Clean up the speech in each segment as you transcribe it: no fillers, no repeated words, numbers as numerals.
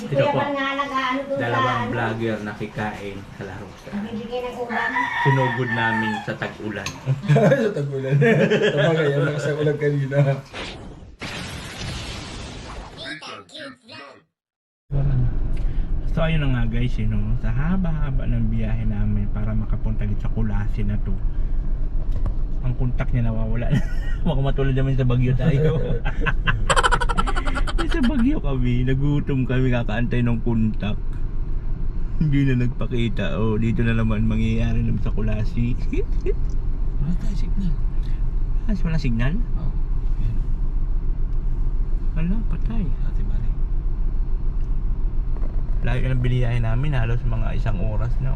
Ito po, dalawang vlogger na kikain sa Larusa. Sinugod namin sa tag-ulan. Sa tag-ulan. Tama kaya lang sa ulan kanina. So ayun na nga guys, sa haba-haba ng biyahe namin para makapunta dito sa Kulasi na to. Ang kontak niya nawawala na. Baka matulad naman sa Bagyo tayo. Sa Bagyo kami, nagutom kami, kakaantay ng kontak. Hindi na nagpakita. Oh, dito na naman mangyayari naman sa Kulasi. Wala tayo signal. Wala signal? Oo. Wala, patay. Ate Mari. Layo ng biniyahe namin, halos mga 1 oras na.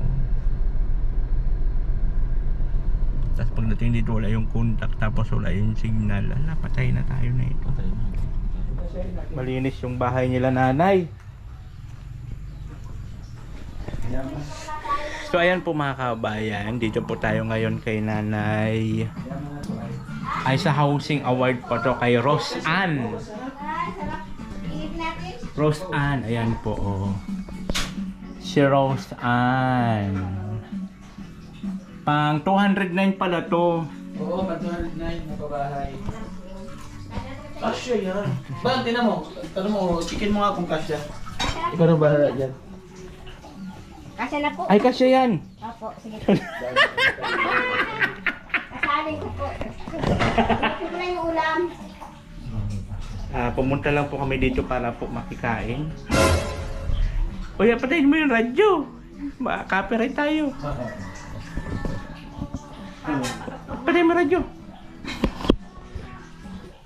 Tapos pagdating dito wala yung contact, tapos wala yung signal. Ala, patay na tayo na ito. Patay na. Malinis yung bahay nila nanay. So ayan po mga kabayan, dito po tayo ngayon kay nanay. Ay sa housing award po to kay Rose Ann. Rose Ann, ayan po oh. Si Rose Ann. Pang 209 pala to. Oo, pang 209 na pabahay. Kasya yan. Ba, tinan mo. Tanong mo, chicken mo nga kung kasya. Ikaw na bahala dyan. Kasya na po. Ay kasya yan. Opo, sige po. Kasaling ko po. Ito na yung ulam. Pumunta lang po kami dito para po makikain. Uy, patayin mo yung radyo. Copyright tayo. Patayin mo radyo.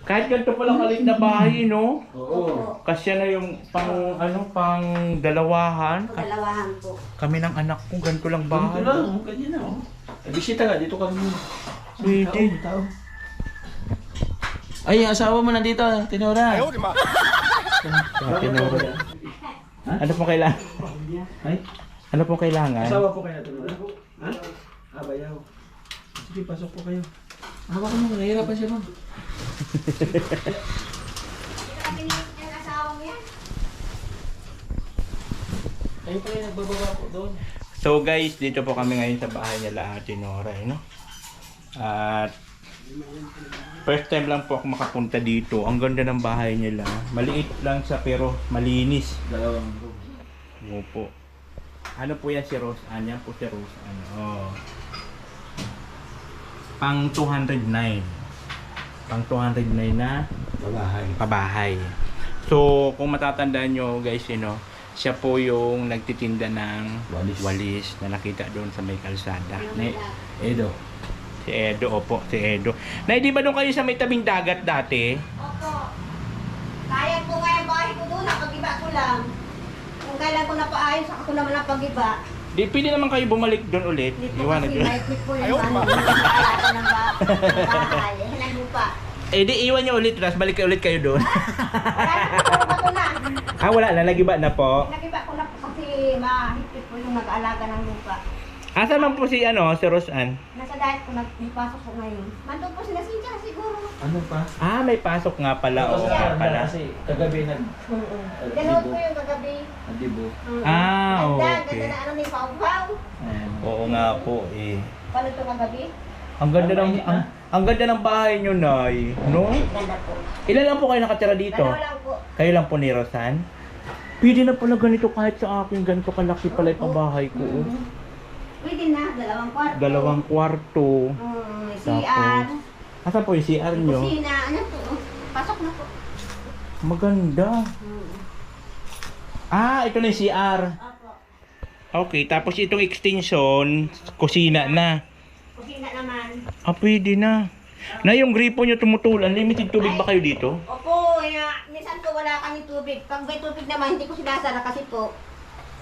Kahit ganito palang maliit na bahay, no? Oo. Kasya na yung pang dalawahan. Dalawahan po. Kami ng anak ko, ganito lang Ganito bahay. lang, ganyan na. Bisita ka, dito kami. Pwede. Tao. Ay, yung asawa mo nandito, Tinora. Ayaw, di ma. Ano po kailangan? Ay, Ano po kailangan? asawa po kayo, Tinora. Ha? Bayaw. Sige, pasok po kayo. Hawa ko mo, nahihirapan siya mo. Ito kami yung asawa mo yan. Kayo pa yung nagbababa po doon. So guys, dito po kami ngayon sa bahay nila Ate Nora, no? At first time lang po ako makapunta dito. Ang ganda ng bahay nila. Maliit lang siya pero malinis. Dalawang room. Opo. Ano po yan si Rose Ann? Yan po si Rose Ann. Oh. Pang 209. Pang 209 na Babahay. pabahay. So, kung matatandaan nyo guys, siya po yung nagtitinda ng walis na nakita doon sa may kalsada. Edo. Si Edo, opo, si Edo. Nay, di ba doon kayo sa may tabing dagat dati? Opo. Kaya po nga yung bahay ko doon, napag-iba ko lang. Kung kailan ko napaayos, ako naman napag-iba. Di, pwede naman kayo bumalik doon ulit. Hindi po Iwanan kasi nyo. mahigpit po yung ano, ng bahay. Ng lupa. Eh, di iwan nyo ulit, tapos balik kayo ulit kayo doon. Wala na po, bato na. Wala na, nagiba na po. Nagiba ko na po kasi mahigpit po yung nag-aalaga ng lupa. Asan man po si, si Rose Ann? Nasa diet ko, nagpasok ko ngayon. Mandun po sila Cynthia siguro. Ano pa? May pasok nga pala. Oo, nga pala. Kasi kagabi Ganoon ko yung kagabi. nagdibo. Ganda, okay. ganda na ano ni Pau-Pau. Oo nga po eh. Paano ito kagabi? Ang ganda ng ang ganda ng bahay nyo, Nay, no? Ganda po. Ilan lang po kayo nakatira dito? Dalawa lang po. Kayo lang po ni Rosan? Pwede na pala ganito kahit sa akin, ganito kalaki pala yung bahay ko. Oh. Pwede na, Dalawang dalawang kwarto. kwarto. CR. Asan po yung CR nyo? Kusina, ano po? Pasok na po. Maganda. Ito na yung CR. Opo. Okay, tapos itong extension, kusina na. Kusina naman. Pwede na. Na yung gripo nyo tumutulan, limited tubig ba kayo dito? Opo, minsan po wala kami tubig. Pag may tubig naman, hindi ko sinasara kasi po.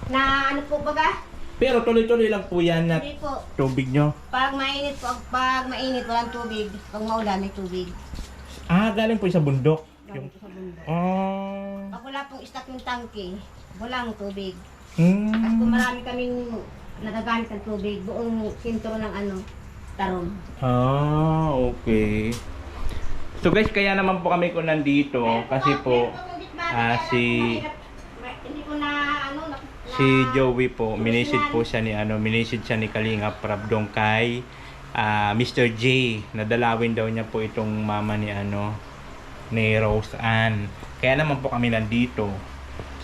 Na ano po baga? Pero tuloy-tuloy lang po yan na Hindi po. tubig nyo. Pag mainit po, pag mainit, walang tubig. Pag maulan, may tubig. Galing po sa bundok. Galing po sa bundok. Ah. Pag wala pong stock yung tangke, walang tubig. At Hmm. kung marami kaming nagagamit ng tubig, buong sintro ng taron. Okay. So guys, kaya naman po kami ko nandito kasi po si Hindi ko na Si Joey po, minisid po siya ni Kalinga Prab dong kay Mr. J. Nadalawin daw niya po itong mama ni ni Rose Ann. Kaya naman po kami nandito.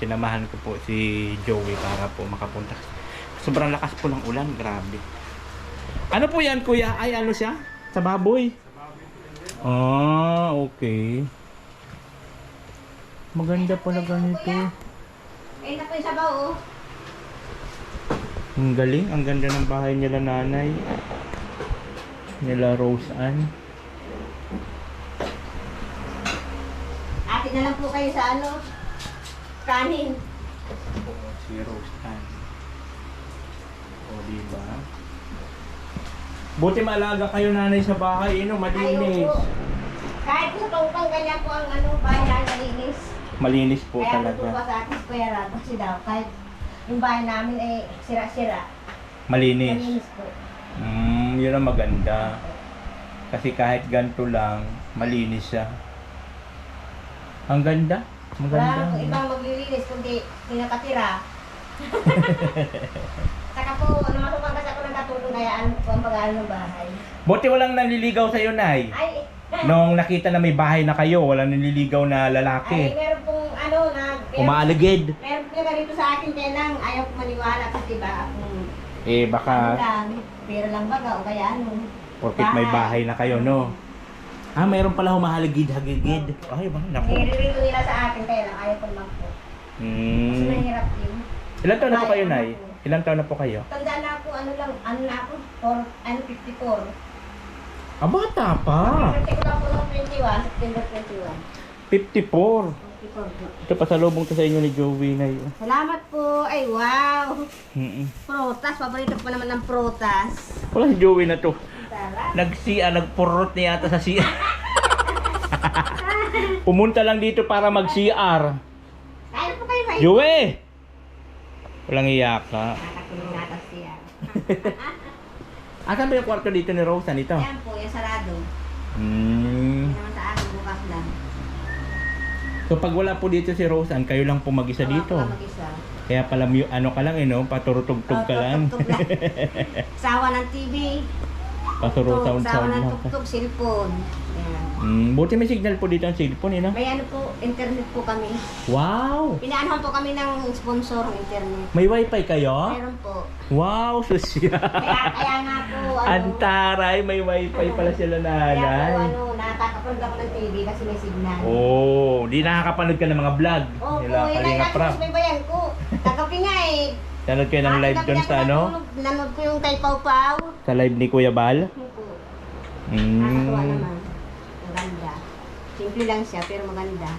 Sinamahan ko po si Joey para po makapunta. Sobrang lakas po ng ulan, grabe. Ano po yan, kuya? Ay, ano siya? Sa baboy? Ah, okay. Maganda pala ganito. Ayun na po yung sabaw, oh. Ang galing, ang ganda ng bahay nila nanay. Nila Rose Ann. Atin na lang po kayo sa kanin. Si Rose Ann. O, diba? Buti malaga kayo nanay sa bahay, malinis. Ayun po. Kahit sa tupang ganyan po ang bahay na malinis. Malinis po Kaya talaga. po pa sa akin, Kuya Rab, kasi daw, kahit yung bahay namin ay sira-sira. Malinis. Malinis po. Yun ang maganda. Kasi kahit ganito lang, malinis siya. Ang ganda. Wala Maganda. kung ibang maglilinis, kundi pinakatira. Saka po, namasukang kasi ako ng katulong kaya ano po ang pag-aaral ng bahay. Buti walang nanliligaw sa'yo, Nay. Ay, Nung nakita na may bahay na kayo, walang nanliligaw na ay lalaki. meron pong Umaaligid. meron po dito sa akin kaya lang ayaw ko maniwala kasi diba, Eh, ano baka lang, pera lang baga o kaya porkit may bahay na kayo, no? Ah, mayroon pala humahaligid-hagigid. Ay, ba? Naku. nire-review nila sa akin kaya lang ayaw ko naman po. Kasi mahirap yun. Ilan taon na po kayo, Nay? Ilang taon na po kayo? Tanda na ako, ano na ako, 54. Ah, bata pa. Birthday ko lang po ng 21, September 21. 54. 54 po. Ito, pasalubong to sa inyo ni Joey na yun. Salamat po. Ay, wow. Mm-mm. Prutas. Paborito ko naman ng prutas. Wala si Joey na to. Sarap. Nagpurot niya yata sa CR. Pumunta lang dito para mag-CR. Kaya po kayo kayo. Joey! Walang iyak ka. Nakatulong natas siya. Asan ba yung kwarto dito ni Rosa nito? Yan po, yung sarado. Hmm. Hindi naman sa akin, bukas lang. So pag wala po dito si Roseanne, kayo lang po mag-isa Wala dito. po ka mag-isa. Kaya pala ano ka lang paturutugtog ka lang. Tugtog lang. Sawa ng TV. Paturusound Sawa ng lang. tugtog, cellphone. Yan. Buti may signal po dito ang cellphone, May ano po, internet po kami. Wow! Pinaanahan po kami ng sponsor ng internet. May wifi kayo? Meron po. Wow, susya! Kaya nga po, Antaray, may wifi pala sila Kaya nanay. po, nakakapanood ako ng TV kasi may signal. Oh, di nakakapanood ka ng mga vlog. Opo, Nila yun Kalinga ay Prab. may bayan ko. Tagapi nga eh. Nanood kayo ng live doon sa ano? Nanood ko yung kay Pau Pau. Sa live ni Kuya Bal? Opo. Nakakatuwa Mm. naman. Ang ganda. Simple lang siya pero maganda.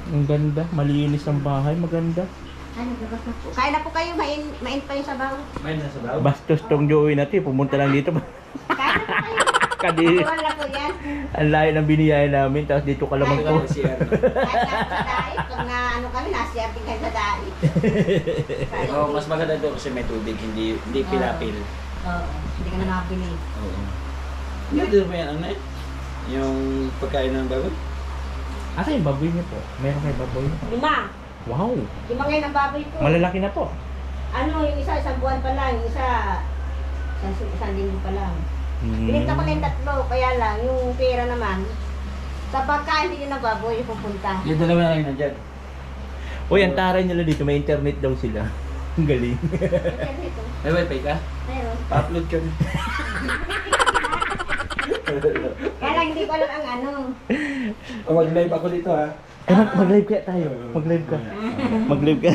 Ang ganda, malinis ang bahay, maganda. Ay, naglabas na po. Kaya na po kayo, main pa yung sabaw. May nasa daw. Bastos tong Joey natin, pumunta lang dito. Kaya na po kayo. Kadi, Natural na po yan. ang layo ng biniyahe namin, tapos dito ka lamang po. Si Erno. Kahit na sa dait, pag na ano kami, nasiyating kayo sa dait. Oh, mas maganda ito kasi may tubig, hindi pilapil. Oo, hindi ka na makabili. Oo. Hindi din ba yan, ano eh? Yung pagkain ng baboy? Asa yung baboy niyo po? Meron kayo baboy? 5. Wow! 5 ngayon ang baboy ko. Malalaki na po. Ano, yung isa, isang buwan pa lang. Yung isa, isang linggo pa lang. Binigta ko na yung 3, kaya lang, yung pera naman, sa pagkain hindi yun na baboy, pupunta. Yung dalawa na lang nandyan. Uy, ang taray nila dito, may internet daw sila. Ang galing. Ito, May wifi ka? meron. Pa-upload ka na. Kaya lang, hindi ko alam ang ano. O mag-live ako dito ha. Eh, mag-live kaya tayo. Mag-live ka. Mag-live ka.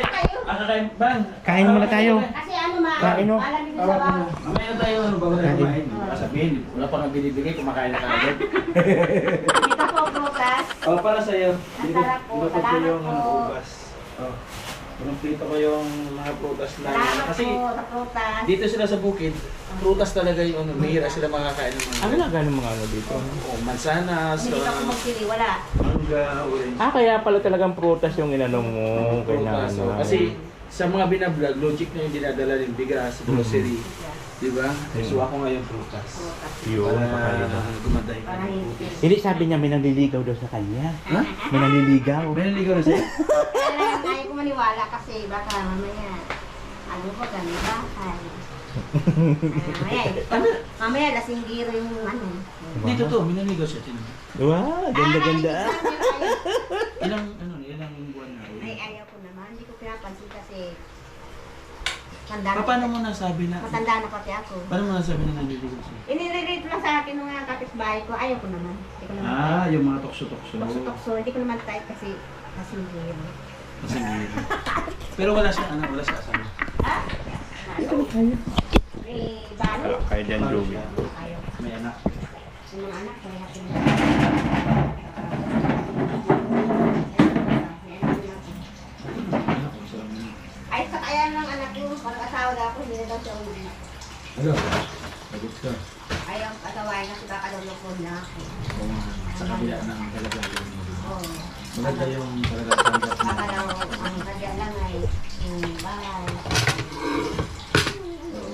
Kayo. Ano tayo? Bang! Kain muna tayo. Kasi ano, Kain, no? malamig sa babaw. Mamaya na tayo, ano bago tayo kumain? Sabihin, wala pa nga binibigay, kumakain na kagad. Dito po, prutas. Oh, para sa'yo. Ang sarap po. Binukod ko Salamat yung po. ubas. Oh. Pinumplito ko yung mga prutas na. Salamat Kasi po sa prutas. dito sila sa bukid, prutas talaga yung ano, mahira sila makakain ng mga. Ano na gano'ng mga ano dito? Oh, mansanas, Hindi ako magpili, wala. mangga, orange. Ah, kaya pala talagang prutas yung inano mo. Prutas. Kailangan. Oh, kasi sa mga binablog, logic na yung dinadala ng bigas, grocery. Di ba? So ako ngayon prutas. Yun, Para kakaiba. gumaday. Para hindi. Hindi, sabi niya may nanliligaw daw sa kanya. Ha? May nanliligaw. May naligaw na siya? Kaya lang, ayaw ko maniwala. maniwala kasi baka mamaya, ano po kami bahay. Mamaya lasing giro yung ano. Dito to, minaligaw siya. Tinan mo. Wow, ganda-ganda. Ilang buwan na. Ay, ayaw ko naman. Hindi ko pinapansin kasi tanda na. Paano mo nasabi na? Matanda na pati ako. Paano mo nasabi na naliligaw siya? Inire-rate lang sa akin nung mga kapitbahay ko. Ayaw ko naman. Hindi ko naman Yung mga tokso-tokso. Tukso-tukso. Hindi ko naman type kasi giro. Kasi pero wala siya, wala siya asawa. Ha? May balo? Kaya dyan, Joey. Ayaw. May anak. Yung mga anak, kaya natin ay, sa kaya ng anak ko, pag-asawa daw ako, hindi na daw siya uwi. Ano? Sagot ka. Ayaw patawain kasi baka daw lupon na ako. Sa kabila ng kalagayan mo. Oo. Maganda yung talagang tanggap mo. Baka daw, ang kadya lang ay yung bahay.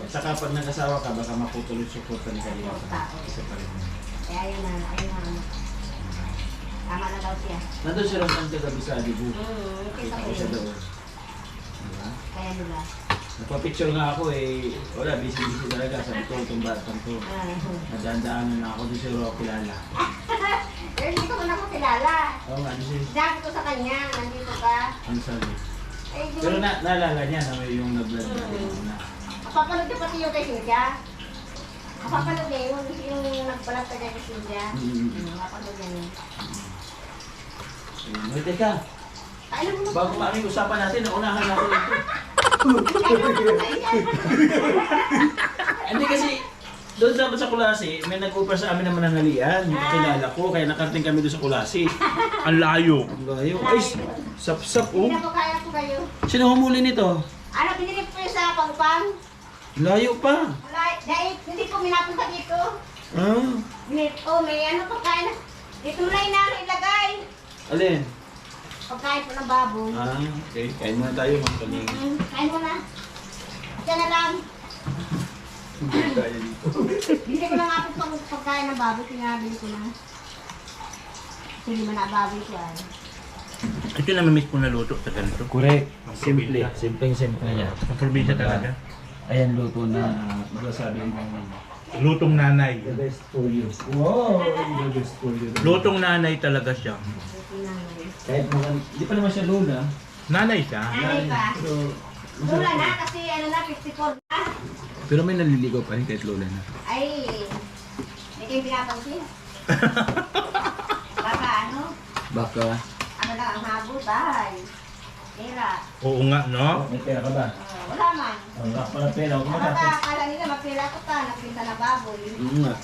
Saka pag nag-asawa ka, baka maputuloy support ni Kalina. Tao. Isa pa rin. Kaya ayun na. Tama na daw siya. Nandun si Ron ang kagabi sa Alibu. Kita Kita ko ko siya yun. doon. Diba? Kaya diba? Nagpa-picture nga ako eh. Wala, busy-busy talaga. Sabi ko, itong batang to. Nadaan-daanan na ako doon si Ron kilala. Pero hindi ko na ako kilala. Oo nga, di siya. Sabi ko sa kanya, nandito ka. Ano sabi? Eh, di Pero mo, naalala niya na may yung nag-vlog na. kapapanood niya pati yung kay Cynthia. Kapapanood niya yung nagbalat ka niya kay Cynthia. Kapapanood niya yun. Wait, teka. Alam mo Bago maraming usapan natin, naunahan natin ito. Hindi kasi, doon sa Kulasi, may nag-offer sa amin ng mananalian. Yung kakilala ko, kaya nakarating kami doon sa Kulasi. Ang layo. Ang layo. Ay, sap-sap Hindi oh. na po kaya ko kayo. Sino humuli nito? Ano, binili ko yung sa Pangpang. Layo pa. Wala, dahil hindi ko minapunta dito. Ah, May ano pagkain. Dito mo lang inaano ilagay. alin? Pagkain po ng baboy. Ah, okay. Kain muna tayo, mga kaling. Kain mo na. Diyan na lang. Kaya dito. Hindi ko na nga po pagkain ng baboy. Pinabili ko na. Hindi man na baboy ko ay. Ito na mamiss ko na luto sa ganito. Correct. Simple. Simpleng-simple niya. Ang probinsya talaga. Ayan, luto na masasabi mo. Lutong nanay. The best for you. Wow, the best for you. Lutong nanay talaga siya. Kahit mga, hindi pa naman siya lola. Nanay siya. Nanay pa. Pero, Lola na kasi ano na, 54 na. pero may naliligaw pa rin kahit lola na. Ay, hindi kayo pinapansin. Baka ano, Baka, ano lang ang habot ay. Pera. Oo nga, no? may pera ka ba? Wala man. Wala pala pera. Huwag mo Baka tapos. akala nila magpila ko pa, nagpinta na baboy. Nga.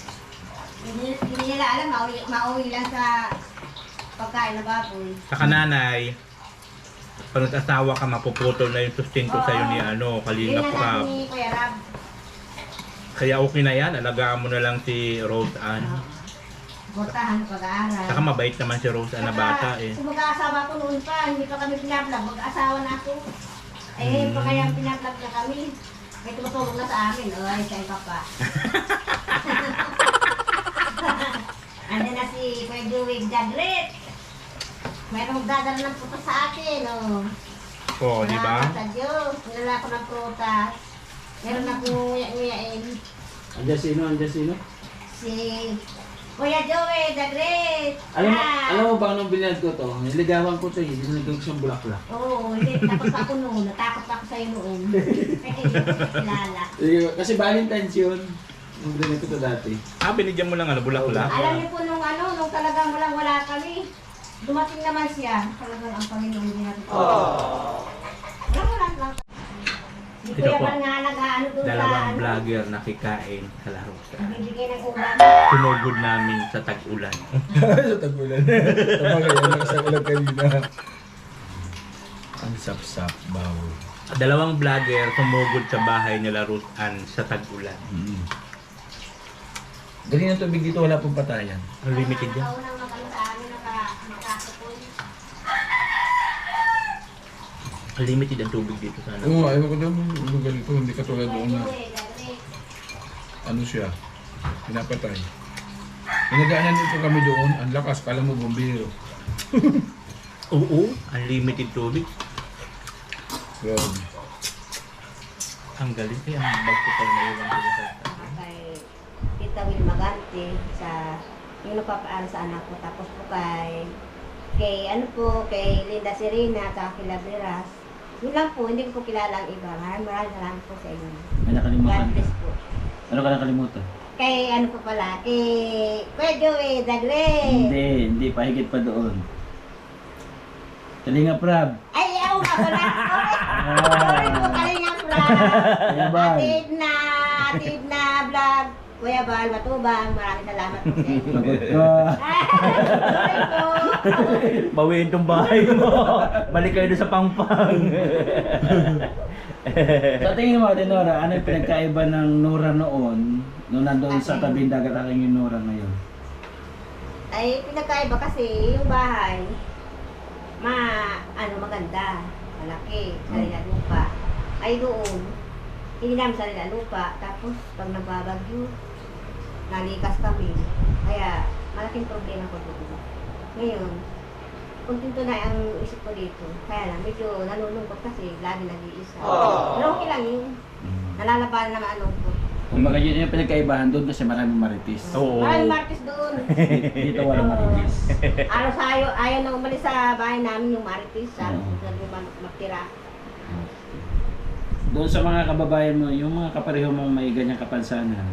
Hindi nila alam, mauwi lang sa pagkain na baboy. Sa kananay, pag nag-asawa ka, mapuputol na yung sustento sa'yo ni ano, Kalingap Yun na ka. natin ni Kuya Rab. Kaya okay na yan, alagaan mo na lang si Rose Ann. Bortahan pag-aaral. Saka mabait naman si Rose Ann na bata eh. Kung mag-aasawa ko noon pa, hindi pa kami pinablog, mag-aasawa na ako. Eh, pa kaya pinablog na kami. May tumutulong na sa amin. Ay, sa iba pa. Andiyan na si Kuya Dewey Dagret. Mayroong dadala ng puto sa akin, oh. Oo, di ba? Salamat sa Diyos. Nilala ko ng prutas. Meron akong nguya-nguyain. Andiyan sino? Andiyan sino? Si Kuya Joey, the Great. Alam mo ba nung binad ko to? Niligawan ko to, hindi nagawag siyang bulaklak. Oo, hindi. Takot pa ako noon. Natakot pa ako sa'yo noon. Kaya hindi ko kilala. Kasi Valentine's yun. Nung binad ko to dati. Ah, binigyan mo lang ano, bulaklak? Alam niyo po nung ano, nung talagang wala kami. Dumating naman siya. Talagang ang Panginoon hindi natin. Wala lang. Hindi Ito ko po. yaman nga nag-ano doon sa Dalawang ano. vlogger na kikain sa Larusa. Bibigay ng ulam. Sinugod namin sa tag-ulan. Sa tagulan. Tama kaya nakasama lang kanina. Ang sap-sap, bawo. Dalawang vlogger sumugod sa bahay nila Ruth Ann sa tag-ulan. Galing ang tubig dito, wala pong patayan. Unlimited yan. Nakaunang mag-ano sa amin, nakakapon. Unlimited ang tubig dito sana. Oo, ayaw ko daw ng lugar ito. Hindi katulad doon na Joey, the Great. ano siya, pinapatay. Pinagaanan dito kami doon, ang lakas, kala mo bombero. Oo, unlimited tubig. Grabe. Ang galing kaya ang bag ko pala naiwan ko sa Kay Tita Will Magante sa yung nagpapaaral sa anak ko. Tapos po kay Linda Serena at kay Laberas. Yun lang po, hindi ko po kilala ang iba. Maraming salamat po sa inyo. May nakalimutan God ka. bless po. Ano ka nakalimutan? Kay kay Kuya Joey Dagre. Hindi pa. Higit pa doon. Kalinga Prab. Ay, ako nga pala. Sorry po, Kalinga Prab. Kuya Bal. Atid na vlog. Kuya Bal, Matubang. Maraming salamat po sa inyo. Pagod ka. Sorry po. Bawiin tong bahay mo. Balik kayo doon sa pangpang. Sa tingin mo, Ate Nora, ano yung pinagkaiba ng Nora noon nung nandoon sa tabing dagat aking yung Nora ngayon? Ay, pinagkaiba kasi yung bahay, maganda, malaki, sarili lupa. Ay doon, hindi namin sarili lupa. Tapos, pag nagbabagyo, nalikas kami. Kaya, malaking problema ko doon. Ngayon, kontento na ang isip ko dito. Kaya lang, medyo nalulungkot kasi lagi nag-iisa. Pero okay lang yun. Nalalabanan naman ang lungkot. Kumbaga yun yung pinagkaibahan doon kasi maraming marites. Oo. Maraming martis doon. Dito walang marites. Alos ayaw na umalis sa bahay namin yung maritis. Alos Oo. na magtira. Doon sa mga kababayan mo, yung mga kapareho mong may ganyang kapansanan,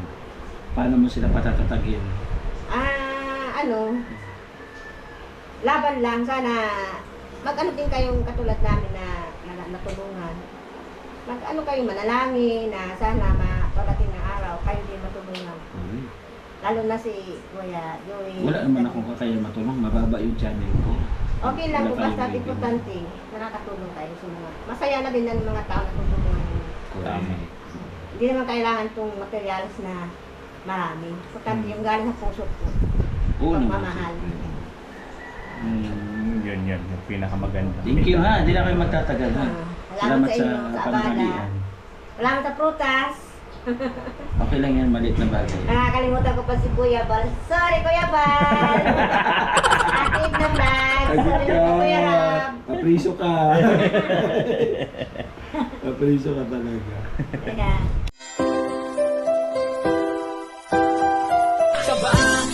paano mo sila patatatagin? Laban lang. Sana mag-ano din kayong katulad namin na natulungan. Mag-ano kayong manalangin na sana pagdating ng araw kayo din matulungan. Lalo na si Kuya Joey. Wala naman akong kakaya matulong, mababa yung channel ko. Okay lang po, Wala basta tayong importante, nakakatulong tayo sa mga. Masaya na din ng mga tao na tutulungan. Tama. Hindi naman kailangan itong materials na marami. Importante yung galing sa puso ko. Oo naman. Pagmamahal. Yun. Yung pinakamaganda. Thank you ha, hindi na kayo magtatagal ha. Salamat Salamat sa sa inyo sa abala. pananghalian. Salamat sa prutas. Okay lang yan, maliit na bagay. Nakakalimutan ko pa si Kuya Bal. Sorry, Kuya Bal! Atid na vlog. Sorry po, Kuya Rab. Kapriso ka. Kapriso ka talaga. Teka. Kaba,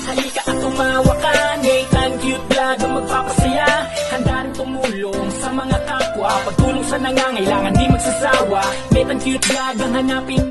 halika at tumawa ka. Nathan Cute Vlog ang magpapasaya. Handa rin tumulong sa mga kapwa. Pagtulong sa nangangailangan di magsasawa. Nathan Cute Vlog ang hanapin.